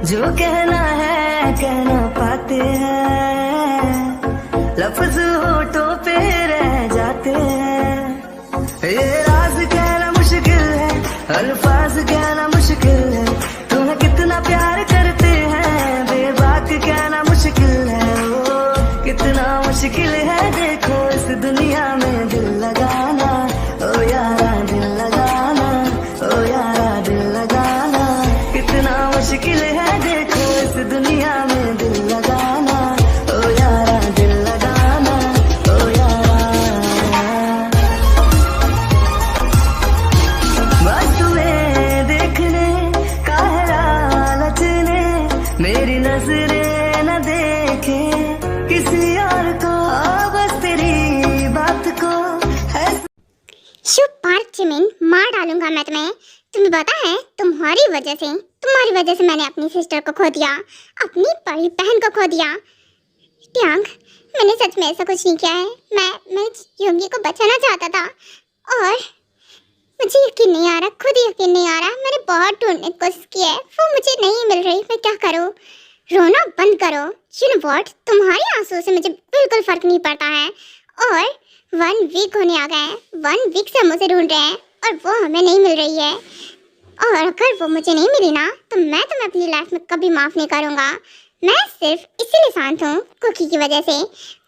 जो कहना है कहना पाते हैं, लफ्ज होठों पे रह जाते हैं। ये राज कहना मुश्किल है, अल्फाज कहना मुश्किल है, तुम्हें कितना प्यार करते हैं बेबाक कहना मुश्किल है। ओ कितना मुश्किल है देखो इस दुनिया में दिल लगाना, ओ यारा दिल लगाना, ओ यारा दिल लगाना। कितना मुश्किल है देखो इस दुनिया में दिल लगाना, ओ यारा दिल लगाना, ओ यारा। बस तुम्हें देखने का है लालच ने, मेरी नजरें न देखे किसी और को, बस तेरी बात को है। शुभ पार्क चिमिन, मार डालूंगा मैं तुम्हें। तुम्हें पता है तुम्हारी वजह से मैंने अपनी सिस्टर को खो दिया, अपनी बड़ी बहन को खो दिया। ट्यांग, मैंने सच में ऐसा कुछ नहीं किया है। मैं योंगी को बचाना चाहता था और मुझे यकीन नहीं आ रहा, खुद यकीन नहीं आ रहा। मैंने बहुत ढूंढने की कोशिश की है, वो मुझे नहीं मिल रही। मैं क्या करूँ? रोना बंद करो। यू नो व्हाट, तुम्हारे आंसू से मुझे बिल्कुल फर्क नहीं पड़ता है। और 1 वीक होने आ गए हैं, 1 वीक से हम उसे ढूंढ रहे हैं और वो हमें नहीं मिल रही है। और अगर वो मुझे नहीं मिली ना तो मैं तुम्हें अपनी लाइफ में कभी माफ़ नहीं करूँगा। मैं सिर्फ इसीलिए शांत हूँ कुकी की वजह से,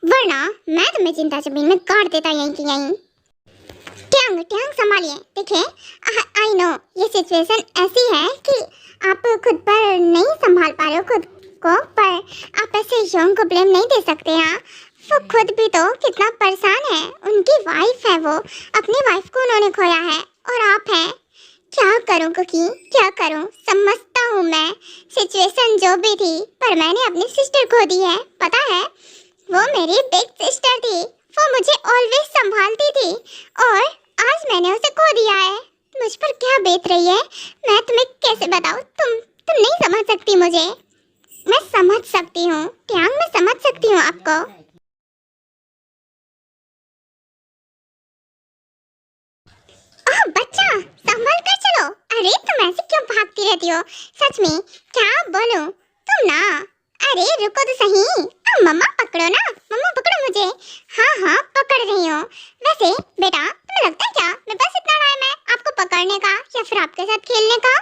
वरना मैं तुम्हें चिंता जमीन में गाड़ देता यहीं की यहीं। Tang Tang संभालिए। देखिए, आई नो ये सिचुएशन ऐसी है कि आप खुद पर नहीं संभाल पा रहे हो खुद को, पर आप ऐसे योंग को ब्लेम नहीं दे सकते हैं। वो खुद भी तो कितना परेशान है, उनकी वाइफ है, वो अपनी वाइफ को उन्होंने खोया है और आप हैं। क्या करूं कुकी, क्या करूं? समझता हूं मैं सिचुएशन जो भी थी, पर मैंने अपनी सिस्टर खो दी है। पता है, वो मेरी बिग सिस्टर थी, वो मुझे ऑलवेज संभालती थी और आज मैंने उसे खो दिया है। मुझ पर क्या बीत रही है मैं तुम्हें कैसे बताऊं? तुम नहीं समझ सकती मुझे। मैं समझ सकती हूँ ट्यांग, मैं समझ सकती हूँ आपको। बच्चा संभल कर चलो। अरे तुम ऐसे क्यों भागती रहती हो? सच में क्या बोलूं तुम ना। अरे रुको तो सही। मम्मा पकड़ो ना, मम्मा पकड़ो मुझे। हाँ हाँ पकड़ रही हूँ। वैसे बेटा तुम्हें लगता है क्या मेरे पास इतना टाइम है आपको पकड़ने का या फिर आपके साथ खेलने का?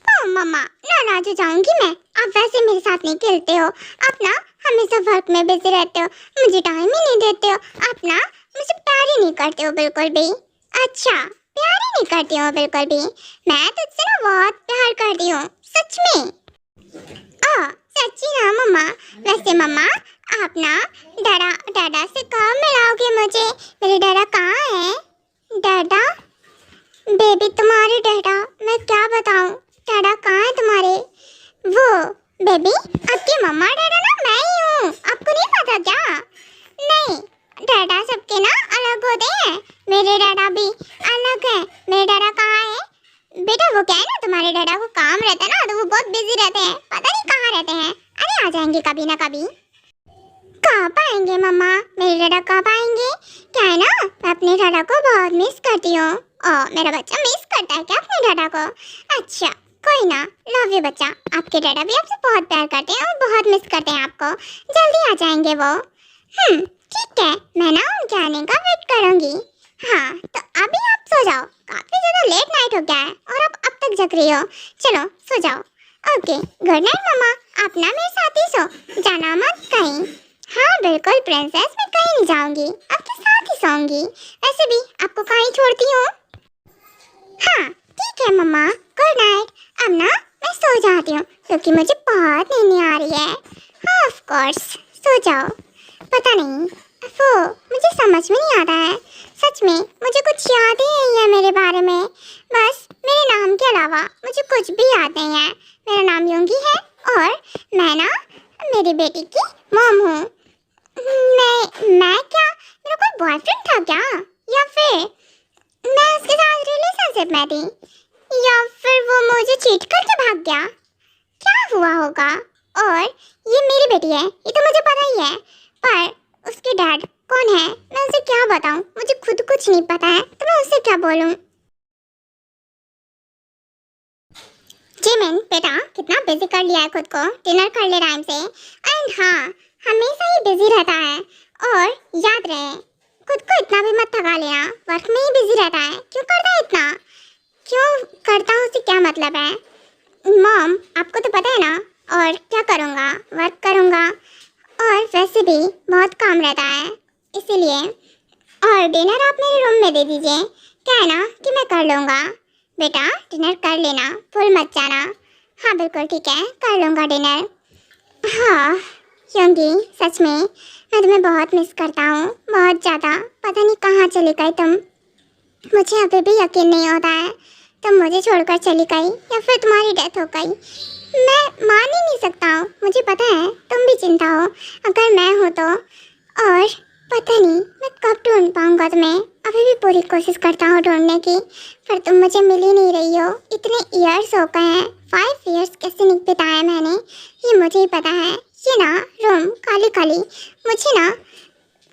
ओ मम्मा नाराज हो जाऊंगी मैं, आप वैसे मेरे साथ नहीं खेलते हो। आप ना हमेशा वर्क में बिजी रहते हो, मुझे टाइम ही नहीं देते हो। आप ना मुझे प्यार ही नहीं करते हो बिल्कुल भी। अच्छा, प्यार ही नहीं करती हूँ बिल्कुल भी? मैं तुझसे ना बहुत प्यार करती हूँ, सच में। सच्ची ना मम्मा? वैसे मम्मा आप ना डाडा से कब मिलाओगे मुझे? मेरे डाडा कहाँ है? डाडा बेबी, तुम्हारे डाडा, मैं क्या बताऊँ? डाडा कहाँ है तुम्हारे? वो बेबी आपकी मम्मा डाडा ना मैं ही हूँ, आपको नहीं पता क्या? नहीं, डाडा सबके ना अलग होते हैं, मेरे डाडा भी अलग है। मेरे डाडा कहाँ है? बेटा वो क्या है ना, तुम्हारे डाडा को काम रहता है ना, तो वो बहुत बिजी रहते हैं, पता नहीं कहाँ रहते हैं। अरे आ जाएंगे कभी ना कभी। कब आएंगे मम्मा? मेरे डाडा कब आएंगे? क्या है ना, मैं अपने डाडा को बहुत मिस करती हूँ। मेरा बच्चा मिस करता है क्या अपने डाडा को? अच्छा कोई ना, लव यू बच्चा। आपके डाडा भी आपसे बहुत प्यार करते हैं और बहुत मिस करते हैं आपको। जल्दी आ जाएंगे वो। ठीक है, मैं ना उनके आने का वेट करूंगी। हाँ तो अभी आप सो जाओ, काफी ज्यादा लेट नाइट हो गया है और आप अब तक जग रही हो। चलो सो जाओ। ओके गुड नाइट मम्मा। आप ना मेरे साथ ही सो, जाना मत कहीं। हाँ बिल्कुल प्रिंसेस, मैं कहीं नहीं जाऊंगी, आपके साथ ही सोऊंगी। वैसे भी आपको कहीं छोड़ती हूँ। हाँ ठीक है मम्मा, गुड नाइट। अब ना मैं सो जाती हूँ क्योंकि मुझे बहुत नींद आ रही है। हाँ ऑफ कोर्स, सो जाओ। पता नहीं वो मुझे समझ में नहीं आता है, सच में मुझे कुछ याद ही नहीं है मेरे बारे में। बस मेरे नाम के अलावा मुझे कुछ भी याद नहीं है। मेरा नाम योंगी है और मैं ना मेरी बेटी की मॉम हूँ। मैं क्या, मेरा कोई बॉयफ्रेंड था क्या? या फिर मैं उसके साथ रिलेशनशिप में थी? या फिर वो मुझे चीट करके भाग गया? क्या हुआ होगा? और ये मेरी बेटी है, ये तो मुझे पता ही है, पर उसके डैड कौन है मैं उसे क्या बताऊं? मुझे खुद कुछ नहीं पता है तो मैं उससे क्या बोलूं? जिमिन बेटा कितना बिजी कर लिया है खुद को, डिनर कर ले टाइम से। एंड हाँ, हमेशा ही बिजी रहता है। और याद रहे, खुद को इतना भी मत थका लेना, वर्क में ही बिजी रहता है। क्यों करता है इतना? क्यों करता हूँ उससे क्या मतलब है? मॉम आपको तो पता है ना। और क्या करूँगा, वर्क करूँगा, और वैसे भी बहुत काम रहता है इसीलिए। और डिनर आप मेरे रूम में दे दीजिए, क्या है ना कि मैं कर लूँगा। बेटा डिनर कर लेना, भूल मत जाना। हाँ बिल्कुल ठीक है, कर लूँगा डिनर। हाँ योंगी, सच में मैं तुम्हें बहुत मिस करता हूँ, बहुत ज़्यादा। पता नहीं कहाँ चली गई तुम, मुझे अभी भी यकीन नहीं होता है तुम मुझे छोड़कर चली गई या फिर तुम्हारी डेथ हो गई। मैं मान ही नहीं सकता हूँ। मुझे पता है तुम भी चिंता हो अगर मैं हूँ तो। और पता नहीं मैं कब ढूंढ पाऊँगा तुम्हें। अभी भी पूरी कोशिश करता हूँ ढूंढने की, पर तुम मुझे मिल ही नहीं रही हो। इतने ईयर्स हो गए हैं, 5 ईयर्स कैसे बिताए मैंने, ये मुझे ही पता है। ये ना रूम खाली खाली, मुझे ना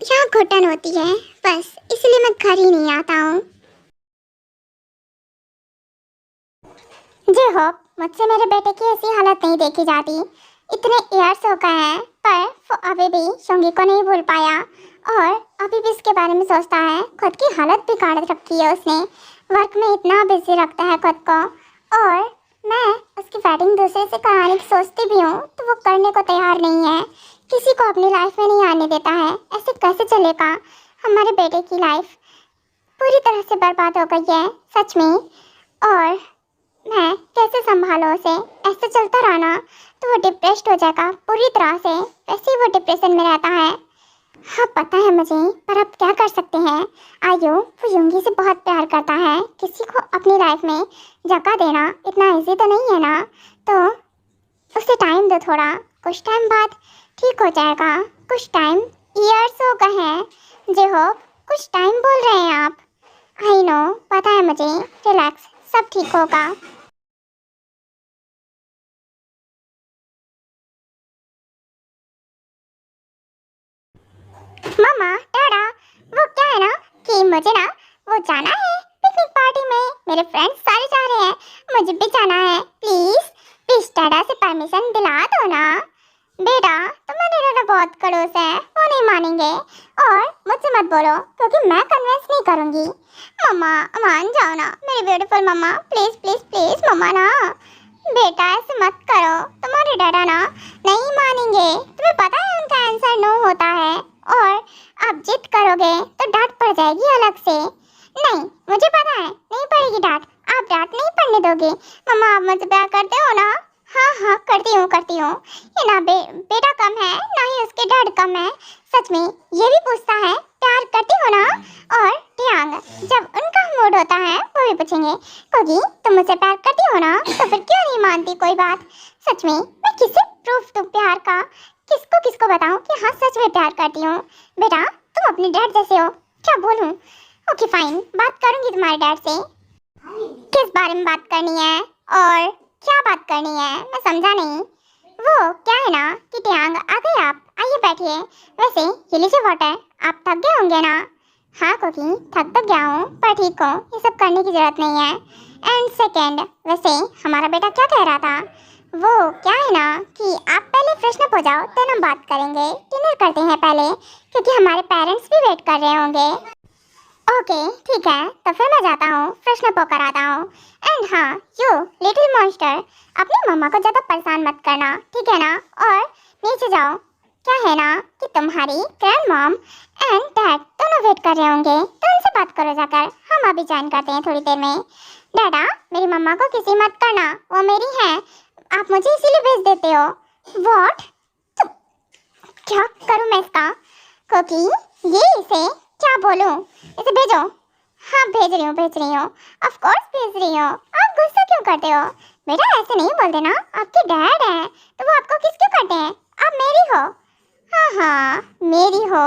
यहाँ घुटन होती है बस, इसलिए मैं घर ही नहीं आता हूँ। जी होप मुझसे मेरे बेटे की ऐसी हालत नहीं देखी जाती। इतने ईयर्स हो गए हैं पर वो अभी भी शोंगी को नहीं भूल पाया और अभी भी इसके बारे में सोचता है। खुद की हालत बिगाड़ रखी है उसने, वर्क में इतना बिजी रखता है खुद को। और मैं उसकी वेडिंग दूसरे से कराने की सोचती भी हूँ तो वो करने को तैयार नहीं है, किसी को अपनी लाइफ में नहीं आने देता है। ऐसे कैसे चलेगा? हमारे बेटे की लाइफ पूरी तरह से बर्बाद हो गई है सच में। और मैं कैसे संभालूं उसे? ऐसे चलता रहा ना तो वो डिप्रेस्ड हो जाएगा पूरी तरह से। वैसे ही वो डिप्रेशन में रहता है। हाँ पता है मुझे, पर अब क्या कर सकते हैं। आयु वो योंगी से बहुत प्यार करता है। किसी को अपनी लाइफ में जगह देना इतना इजी तो नहीं है ना, तो उसे टाइम दो थोड़ा। कुछ टाइम बाद ठीक हो जाएगा। कुछ टाइम, ईयर्स हो गए हैं। जे हो कुछ टाइम बोल रहे हैं आप। आई नो, पता है मुझे। रिलैक्स, सब ठीक होगा। मामा डैडा, वो क्या है ना कि मुझे ना वो जाना है पिकनिक पार्टी में। मेरे फ्रेंड्स सारे जा रहे हैं, मुझे भी जाना है। प्लीज प्लीज डैडा से परमिशन दिला दो ना। बेटा तुम्हारे डैडा बहुत खड़ूस है, वो नहीं मानेंगे। और मुझसे मत बोलो क्योंकि मैं कन्विंस नहीं करूंगी। मम्मा मान जाओ ना मेरी beautiful mama, please please please mama ना। बेटा ऐसे मत करो, तुम्हारे डैडा ना नहीं मानेंगे। तुम्हें पता है उनका आंसर नो होता है। और आप जिद करोगे तो डांट पड़ जाएगी अलग से। नहीं मुझे पता है नहीं पड़ेगी डांट, आप डांट नहीं पड़ने दोगे। मम्मा आप मुझसे प्यार करते हो ना? हाँ हाँ करती हूँ करती हूँ। ये ना बेटा कम है ना ही उसके डैड कम है। सच में ये भी पूछता है प्यार करती हो ना। और टियांग जब उनका मूड होता है वो भी पूछेंगे कोगी तुम मुझसे प्यार करती हो ना, तो फिर क्यों नहीं मानती कोई बात। सच में मैं किसे प्रूफ दूँ प्यार का, किसको किसको बताऊँ कि हाँ सच में प्यार करती हूँ। बेटा तुम अपने डैड जैसे हो, क्या बोलूँ। ओके फाइन, बात करूँगी तुम्हारे डैड से। किस बारे में बात करनी है और क्या बात करनी है, मैं समझा नहीं। वो क्या है ना कि टियांग आ गए आप, आइए बैठिए। वैसे ये लीजिए वाटर, आप थक गए होंगे ना। हाँ कोकी थक तो गया हूँ पर ठीक हूँ, ये सब करने की जरूरत नहीं है। एंड सेकेंड वैसे हमारा बेटा क्या कह रहा था, वो क्या है ना कि आप पहले फ्रेशन अप हो जाओ तो हम बात करेंगे। डिनर करते हैं पहले क्योंकि हमारे पेरेंट्स भी वेट कर रहे होंगे। ओके ठीक है, तो फिर मैं जाता हूँ फ्रेशन अप होकर आता हूँ। एंड हाँ यू लिटिल मॉन्स्टर, अपनी मम्मा को ज़्यादा परेशान मत करना ठीक है ना। और नीचे जाओ, क्या है ना कि तुम्हारी ग्रैंड मॉम एंड डैड दोनों वेट कर रहे होंगे तो उनसे बात करो जाकर। हम अभी ज्वाइन करते हैं थोड़ी देर में। डैडा मेरी मम्मा को किसी मत करना, वो मेरी है, आप मुझे इसीलिए भेज देते हो। व्हाट? क्या करूँ मैं इसका? क्योंकि ये इसे क्या बोलूँ, इसे भेजो। हाँ भेज रही हूँ ऑफ कोर्स भेज रही हूँ। आप गुस्सा क्यों करते हो? बेटा ऐसे नहीं बोल देना, आपके डैड हैं तो वो आपको किस क्यों करते हैं? आप मेरी हो। हाँ हाँ मेरी हो,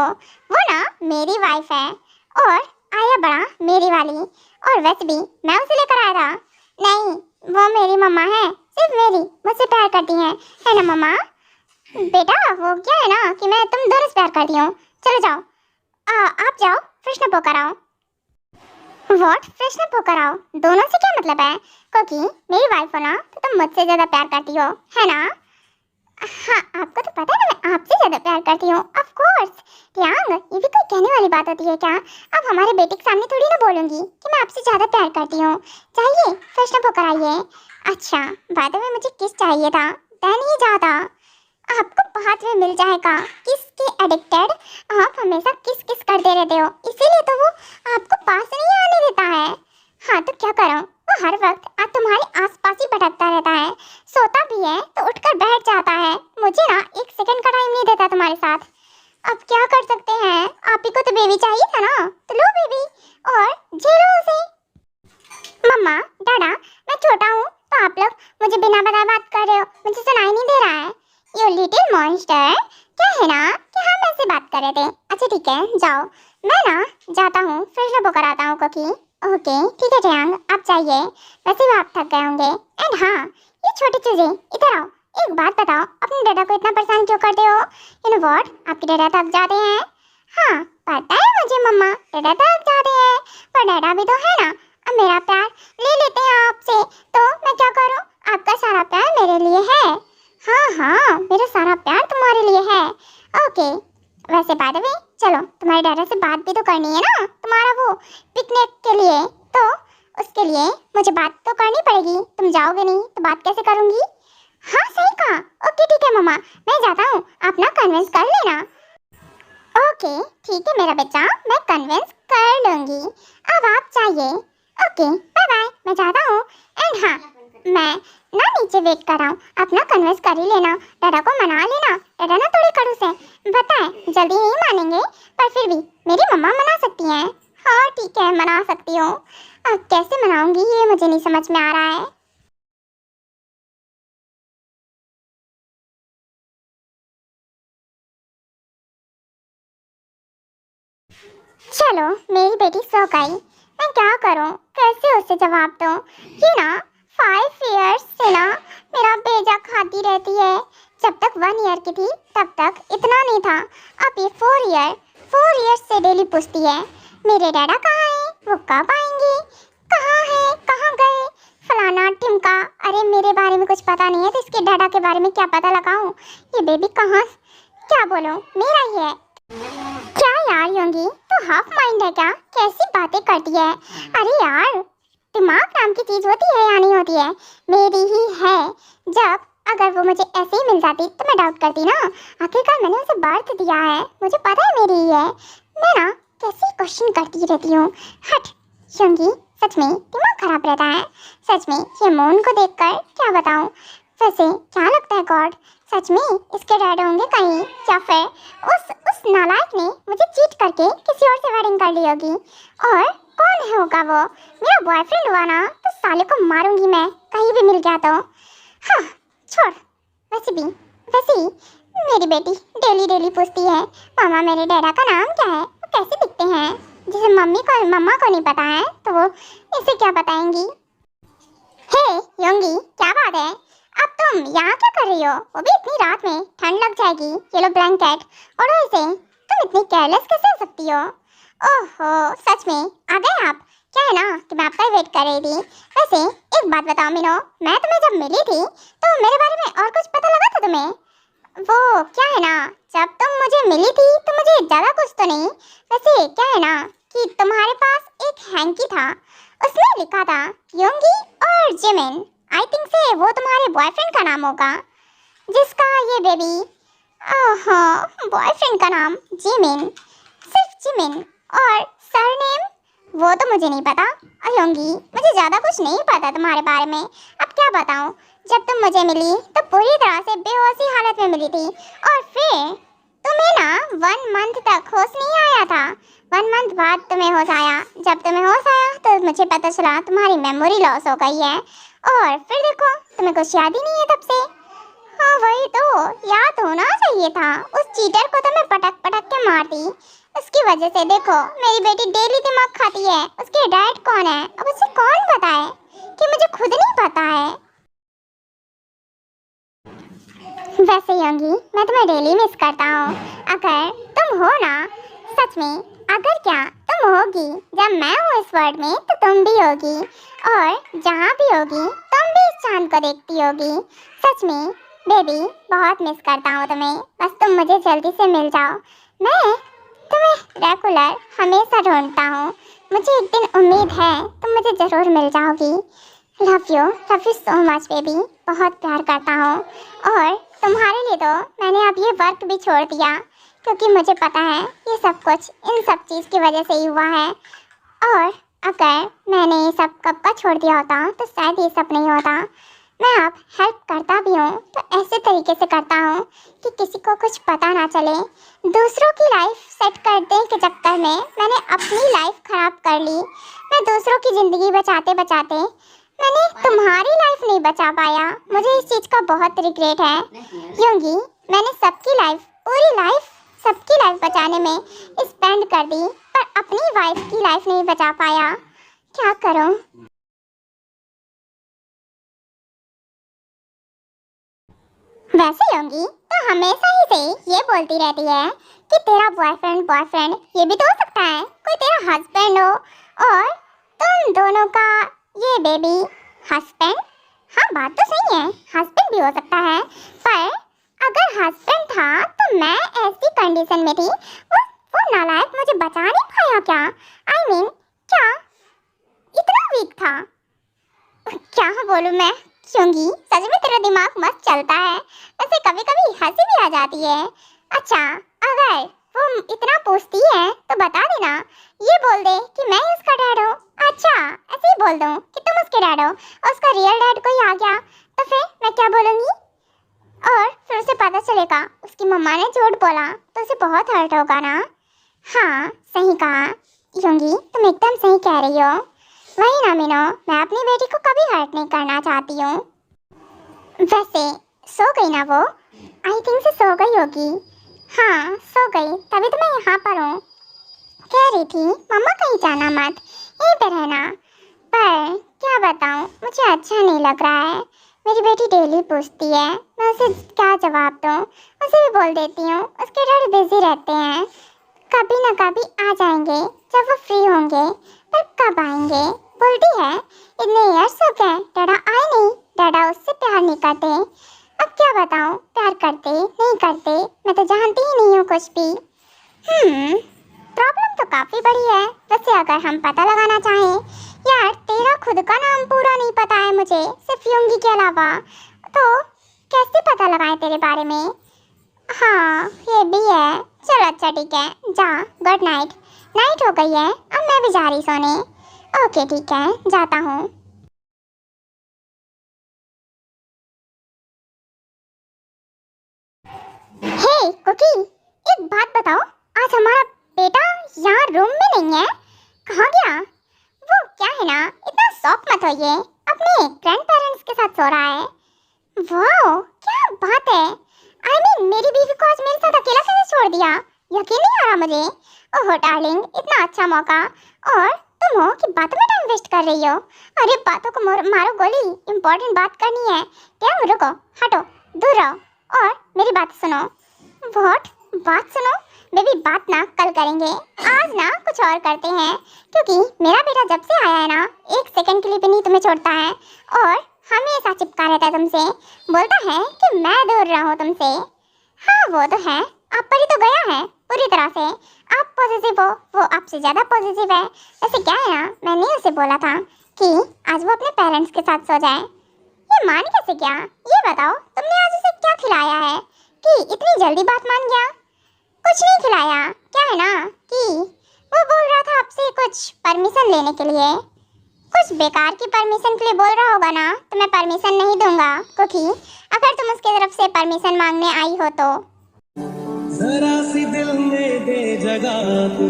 वो ना मेरी वाइफ है और आया बड़ा मेरी वाली। और वैसे भी मैं उसे लेकर आया था। नहीं वो मेरी मम्मा है, सिर्फ मेरी, मुझसे प्यार करती है ना मम्मा। बेटा वो क्या है ना कि मैं तुम दोनों से प्यार करती हूँ। चलो जाओ, आप जाओ फ्रेशन अप होकर आओ। व्हाट? फ्रेशन होकर आओ? दोनों से क्या मतलब है? क्योंकि मेरी वाइफ हो ना तो तुम मुझसे ज्यादा प्यार करती हो, है ना? हाँ, आपको तो पता है ना मैं आपसे ज्यादा प्यार करती हूँ। Of course. रियांग, ये भी कोई कहने वाली बात होती है क्या? अब हमारे बेटे के सामने थोड़ी ना बोलूंगी कि मैं आपसे ज्यादा प्यार करती हूँ। चाहिए फ्रेशन होकर आइए। अच्छा, बाद में मुझे किस चाहिए था? देन ही जाता आपको बाद में मिल जाएगा। किस के एडिक्टेड? आप हमेशा किस किस करते रहते हो, इसीलिए तो वो आपको पास नहीं आने देता है। हाँ तो क्या करूं, वो हर वक्त तुम्हारे आसपास ही भटकता रहता है। सोता भी है तो उठकर बैठ जाता है। मुझे ना एक सेकंड का टाइम नहीं देता तुम्हारे साथ। अब क्या कर सकते हैं, आप ही को तो बेबी चाहिए था ना, तो लो बेबी और झेलो उसे। मम्मा, डाडा, मैं छोटा हूँ तो आप लोग मुझे बिना बताए बात कर रहे हो, मुझे सुनाई नहीं दे रहा है? यू लिटिल मॉन्स्टर, क्या है ना कि हम ऐसे बात कर रहे थे। अच्छा ठीक है, जाओ, मैं ना जाता हूँ, फ्रेश अप होकर आता हूँ कुकी। ओके ठीक है रियांग, आप जाइए, वैसे भी आप थक गए होंगे। एंड हाँ, ये छोटी चीजें, इधर आओ, एक बात बताओ, अपने डैडा को इतना परेशान क्यों करते हो? यू नो व्हाट, आपके डैडा थक जाते हैं। हाँ पता है मुझे मम्मा, डैडा थक जाते हैं, पर डैडा भी तो है ना। अब मेरा प्यार ले लेते हैं आपसे, तो मैं क्या करूँ? आपका सारा प्यार मेरे लिए है। हाँ हाँ, मेरा सारा प्यार तुम्हारे लिए है। ओके, वैसे बाय द वे, चलो तुम्हारे डैडा से बात भी तो करनी है ना, तुम्हारा वो पिकनिक के लिए, तो उसके लिए मुझे बात तो करनी पड़ेगी। तुम जाओगे नहीं तो बात कैसे करूँगी? हाँ सही कहा। ओके ठीक है मम्मा, मैं जाता हूँ, आप ना कन्विंस कर लेना। ओके ठीक है मेरा बच्चा, मैं कन्विंस कर लूँगी, अब आप जाइए। ओके बाय बाय, मैं जाता हूँ। एंड हाँ, मैं ना नीचे वेट कर रहा हूँ, आप ना कन्विंस कर ही लेना, डैडा को मना लेना। डैडा ना थोड़ी खड़ूस है, बताए जल्दी नहीं मानेंगे, पर फिर भी मेरी मम्मा मना सकती हैं। हाँ ठीक है, मना सकती हूँ। अब कैसे मनाऊंगी ये मुझे नहीं समझ में आ रहा है। चलो मेरी बेटी सो गई, मैं क्या करूं, कैसे उसे जवाब दूं? ये ना 5 इयर्स से ना मेरा भेजा खाती रहती है। जब तक 1 ईयर की थी तब तक इतना नहीं था, अब ये 4 ईयर्स से डेली पूछती है मेरे डैडा कहाँ हैं, वो कब आएंगे, कहाँ है, कहाँ गए, फलाना टिमका। अरे मेरे बारे में कुछ पता नहीं है तो इसके डैडा के बारे में क्या पता लगाऊं? ये बेबी कहाँ, क्या बोलूं, मेरा ही है। क्या यार योंगी, तो हाफ माइंड है क्या? कैसी बातें करती है? अरे यार, दिमाग नाम की चीज होती है या नहीं होती है? मेरी ही है। जब अगर वो मुझे ऐसे ही मिल जाती तो मैं डाउट करती ना, आखिरकार मैंने उसे बर्थ दिया है, मुझे पता है मेरी ही है। मैं ना कैसी क्वेश्चन करती रहती हूँ। हट योंगी, सच में दिमाग खराब रहता है। सच में ये मून को देखकर क्या बताऊँ। वैसे क्या लगता है गॉड, सच में इसके डैड होंगे कहीं, या फिर उस नालायक ने मुझे चीट करके किसी और से वेडिंग कर ली होगी? और कौन है होगा वो? मेरा बॉयफ्रेंड हुआ ना तो साले को मारूंगी मैं, कहीं भी मिल गया तो। हाँ छोड़, वैसे ही मेरी बेटी डेली डेली पूछती है मामा मेरे डैडा का नाम क्या है, वो कैसे दिखते हैं, जिसे मम्मा को नहीं पता है तो वो इसे क्या बताएंगी। हे योंगी, क्या बात है, अब तुम यहाँ क्या कर रही हो? वो भी इतनी रात में, ठंड लग जाएगी, ये लो ब्लैंकेट ओढ़ो इसे। तुम इतनी केयरलेस कैसे हो सकती हो? ओहो सच में आ गए आप? क्या है ना कि मैं आपका ही वेट कर रही थी। वैसे एक बात बताओ मीनो, मैं तुम्हें जब मिली थी तो मेरे बारे में और कुछ पता लगा था तुम्हें? वो क्या है ना, जब तुम मुझे मिली थी तो मुझे ज़्यादा कुछ तो नहीं। वैसे क्या है ना कि तुम्हारे पास एक हैंकी था, उसमें लिखा था योंगी और जिमिन। आई थिंक से वो तुम्हारे बॉयफ्रेंड का नाम होगा, जिसका ये बेबी। ओहो, बॉयफ्रेंड का नाम जिमिन, सिर्फ जिमिन, और सरनेम वो तो मुझे नहीं पता। योंगी, मुझे ज़्यादा कुछ नहीं पता तुम्हारे बारे में, अब क्या बताऊं। जब तुम मुझे मिली तो पूरी तरह से बेहोशी हालत में मिली थी, और फिर तुम्हें ना 1 मंथ तक होश नहीं आया था। 1 मंथ बाद तुम्हें होश आया। जब तुम्हें होश आया तो मुझे पता चला तुम्हारी मेमोरी लॉस हो गई है, और फिर देखो तुम्हें कुछ याद ही नहीं है तब से। हाँ वही तो, याद होना चाहिए था। उस चीटर को तो मैं पटक पटक के मारती, उसकी वजह से देखो मेरी बेटी डेली दिमाग खाती है। उसके डैड कौन है अब उसे कौन बताए, कि मुझे खुद नहीं पता है। वैसे योंगी, मैं तुम्हें डेली मिस करता हूँ। अगर तुम हो ना, सच में, अगर क्या तुम तुम होगी, जब मैं हूँ इस वर्ल्ड में तो तुम भी होगी, और जहाँ भी होगी तुम भी इस चांद को देखती होगी। सच में बेबी, बहुत मिस करता हूँ तुम्हें, बस तुम मुझे जल्दी से मिल जाओ। मैं तुम्हें रेगुलर हमेशा ढूंढता हूँ, मुझे एक दिन उम्मीद है तुम मुझे ज़रूर मिल जाओगी। Love you so much baby, बहुत प्यार करता हूँ। और तुम्हारे लिए तो मैंने अब ये वर्क भी छोड़ दिया, क्योंकि मुझे पता है ये सब कुछ इन सब चीज़ की वजह से ही हुआ है। और अगर मैंने ये सब कब का छोड़ दिया होता तो शायद ये सब नहीं होता। मैं अब हेल्प करता भी हूँ तो ऐसे तरीके से करता हूँ कि किसी को कुछ पता ना चले। दूसरों की लाइफ सेट करने के चक्कर में मैंने अपनी लाइफ खराब कर ली। मैं दूसरों की ज़िंदगी बचाते बचाते मैंने तुम्हारी लाइफ नहीं बचा पाया। मुझे इस चीज़ का बहुत रिग्रेट है, क्योंकि मैंने सबकी लाइफ, पूरी लाइफ, सबकी लाइफ बचाने में स्पेंड कर दी, पर अपनी वाइफ की लाइफ नहीं बचा पाया। क्या करूं? वैसे योंगी तो हमेशा ही से ये बोलती रहती है कि तेरा बॉयफ्रेंड ये भी तो हो सकता है, कोई तेरा हस्बैंड हो, और तुम दोनों का ये बेबी हस्बैंड। हाँ, बात तो सही है, हस्बैंड भी हो सकता है, पर अगर हस्बैंड था तो मैं ऐसी कंडीशन में थी, वो नालायक मुझे बचा नहीं पाया क्या? I mean, क्या इतना वीक था? क्या बोलूँ मैं, क्योंकि सच में तेरा दिमाग मस्त चलता है। वैसे कभी कभी हंसी भी आ जाती है। अच्छा, अगर वो इतना पूछती है तो बता देना, ये बोल दे कि मैं उसका डैड हूँ। अच्छा, ऐसे ही बोल दूँ कि तुम उसके डैड हो और उसका रियल डैड कोई आ गया तो फिर मैं क्या बोलूँगी? और फिर उसे पता चलेगा उसकी मम्मा ने झूठ बोला तो उसे बहुत हर्ट होगा ना। हाँ, सही कहा योंगी, तुम एकदम सही कह रही हो। वही ना मीनो, मैं अपनी बेटी को कभी हर्ट नहीं करना चाहती हूँ। वैसे सो गई ना वो? आई थिंक से सो गई होगी। हाँ, सो गई, तभी तो मैं यहाँ पर हूँ। कह रही थी मम्मा कहीं जाना मत, यहीं पे रहना, पर क्या बताऊँ, मुझे अच्छा नहीं लग रहा है। मेरी बेटी डेली पूछती है, मैं उसे क्या जवाब दूँ? उसे भी बोल देती हूँ उसके डैडी बिजी रहते हैं, कभी ना कभी आ जाएंगे जब वो फ्री होंगे, पर कब आएंगे? बोलती है इतने ईयर्स हो गए डैडा आए नहीं, डैडा उससे प्यार नहीं करते। अब क्या बताऊँ, प्यार करते नहीं करते मैं तो जानती ही नहीं हूँ कुछ भी। प्रॉब्लम तो काफ़ी बड़ी है। वैसे अगर हम पता लगाना चाहें, यार तेरा खुद का नाम पूरा नहीं पता है मुझे, सिर्फ योंगी के अलावा, तो कैसे पता लगाएं तेरे बारे में? हाँ, ये भी है। चलो अच्छा ठीक है, जा, गुड नाइट। नाइट हो गई है, अब मैं भी जा रही सोने। ओके ठीक है, जाता हूँ। हे कुकी, एक बात बताओ, आज हमारा बेटा यहाँ रूम में नहीं है, कहाँ गया? वो क्या है ना, इतना शौक मत होइए, अपने ग्रैंड पेरेंट्स के साथ सो रहा है। वाह, क्या बात है। I mean, मेरी बीवी को आज मेरे साथ अकेला कैसे छोड़ दिया? यकीन नहीं आ रहा मुझे। ओह डार्लिंग, इतना अच्छा मौका, और तुम हो कि बातों में टाइम वेस्ट कर रही हो। अरे बातों को मारो गोली, इम्पोर्टेंट बात करनी है। क्या रुको, हटो, दूर रहो और मेरी बात सुनो। व्हाट? बात सुनो? बेबी बात ना कल करेंगे, आज ना कुछ और करते हैं, क्योंकि मेरा बेटा जब से आया है ना, एक सेकंड के लिए भी नहीं तुम्हें छोड़ता है और हमेशा चिपका रहता है तुमसे, बोलता है कि मैं दूर रहूं तुमसे। हाँ वो तो है, आप पर ही तो गया है पूरी तरह से। आप पॉजिटिव हो, वो आपसे ज़्यादा पॉजिटिव है। वैसे क्या है ना, मैंने उसे बोला था कि आज वो अपने पेरेंट्स के साथ सो जाए। ये मान कैसे गया? ये बताओ, तुमने आज उसे क्या खिलाया है कि इतनी जल्दी बात मान गया? कुछ नहीं खिलाया। क्या है ना कि वो बोल रहा था आपसे कुछ परमिशन लेने के लिए, कुछ बेकार की परमिशन के लिए बोल रहा होगा ना, तो मैं परमिशन नहीं दूंगा, क्योंकि अगर तुम उसकी तरफ से परमिशन मांगने आई हो तो। जरा सी दिल में दे जगह तू,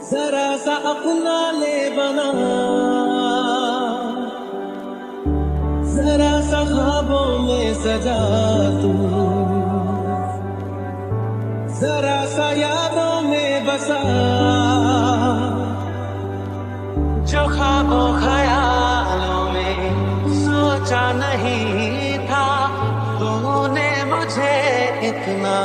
जरा सा अपना ले बना, जरा सा ख्वाबों में सजा तू, जरा सा यादों में बसा, जो ख्वाबों ख्यालों में सोचा नहीं था, तूने मुझे इतना